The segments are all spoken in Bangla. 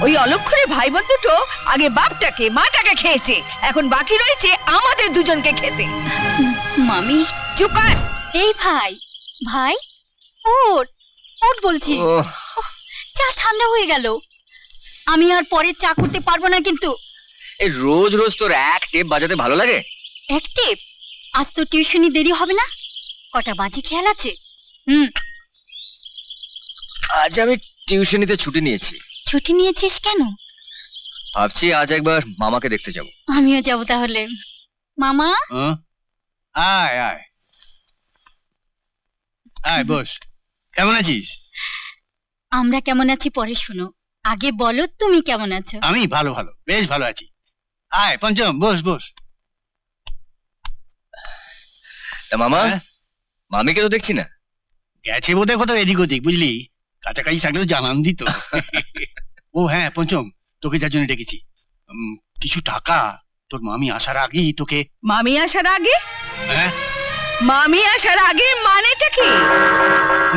ওই অলক্ষণে ভাই বোন দুটো আগে বাপটাকে মাটাকে খেয়েছে, এখন বাকি রয়েছে আমাদের দুজনকে খেতে। মামি চুপ কর। এই ভাই ভাই ওঠ ওঠ বলছি। চা ঠান্ডা হয়ে গেল, আমি আর পরে চা করতে পারবো না কিন্তু। এই রোজ রোজ তোর এক টেপ বাজাতে ভালো লাগে? এক টেপ? আজ তো টিউশনি দেরি হবে না, কটা বাজে খেয়াল আছে? আজ আমি টিউশনিতে ছুটি নিয়েছি। ছুটি নিয়েছিস কেন? ভাবছি আজ একবার মামাকে দেখতে যাব। আমিও যাব তাহলে। মামা আয় আয় আয়, বস। কেমন আছিস? আমরা কেমন আছি পরে শুনো, আগে বলো তুমি কেমন আছো? আমি ভালো ভালো, বেশ ভালো আছি। আয় পঞ্চম, বস বস। তা মামা, মামিকে তো দেখছি না। গেছে বোধ হয় কোথাও এদিক ওদিক, বুঝলি, কাছাকাছি থাকলেও জানান দিত। ও হ্যাঁ পঞ্চম, তোকে যার জন্য ডেকেছি, কিছু টাকা তোর মামি আসার আগেই তোকে। মামি আসার আগে? হ্যাঁ মামি আসার আগে মানেটা কি?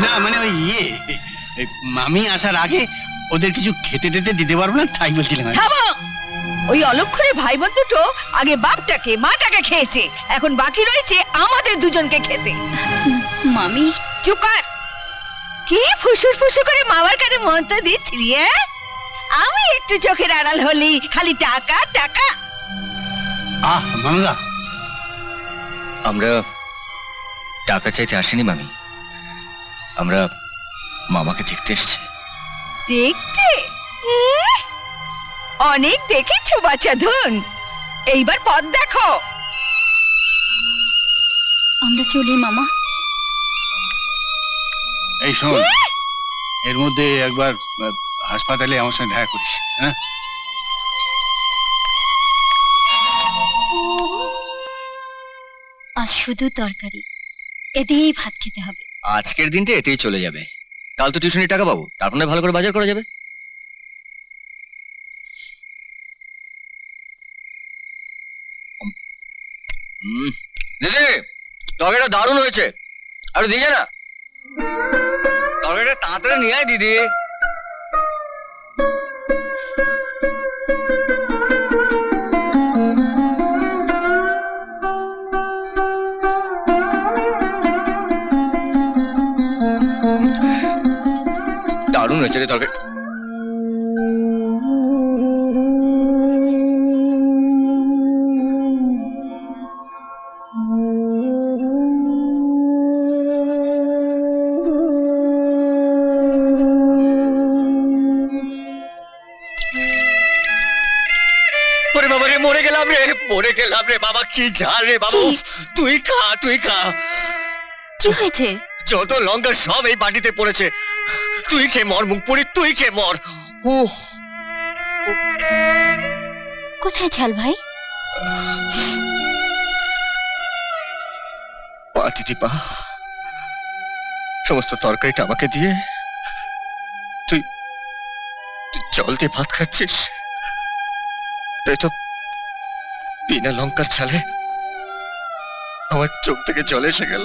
না মানে ওই মামি আসার আগে ওদের কিছু খেতে টেতে দিতে পারবো না, তাই বলছিলাম। থামো। ওই অলক্ষণে ভাই বোন দুটো আগে বাপটাকে মাটাকে খেয়েছে, এখন বাকি রয়েছে আমাদের দুজনকে খেতে। মামি চুপ কর। কি ফুসুর ফুসুর করে মামার কানে মন্ত্র দিচ্ছি রে? আমি একটু চোখের আড়াল হলি খালি টাকা টাকা। মামলা, আমরা টাকা চাইতে আসিনি মামি, আমরা মামাকে দেখতে এসেছি। দেখতে? অনেক দেখেছো বাচ্চা ধন, এইবার পথ দেখো। আমরা চলি মামা। এই শোন, এর মধ্যে একবার হাসপাতালে আমার সঙ্গে দেখা করিস। হ্যাঁ আজ শুধু তরকারি, এ দিয়েই ভাত খেতে হবে। আজকের দিনটা এতেই চলে যাবে, কাল তো টিউশনির টাকা পাবো, তারপর ভালো করে বাজার করা যাবে। দিদি, তরকারিটা দারুণ হয়েছে, আরে দিয়ে না তরকারিটা তাড়াতাড়ি নিয়ে আয় দিদি। দারুণ হয়েছে রে তরকারি। মরে গেলাম রে বাবা, কি ঝাল রে বাবা। তুই খা তুই খা। কি হয়েছে? যত লঙ্কা সব এই বাটিতে পড়েছে, তুই খেয়ে মর মুখ পুরি, তুই খেয়ে মর। কোথায় ঝাল ভাই? পা দিদি পা, সমস্ত তরকারিটা আমাকে দিয়ে তুই জল দিয়ে ভাত খাচ্ছিস, তাই তো বিনা লঙ্কার ছালে আমার চোখ থেকে জল এসে গেল।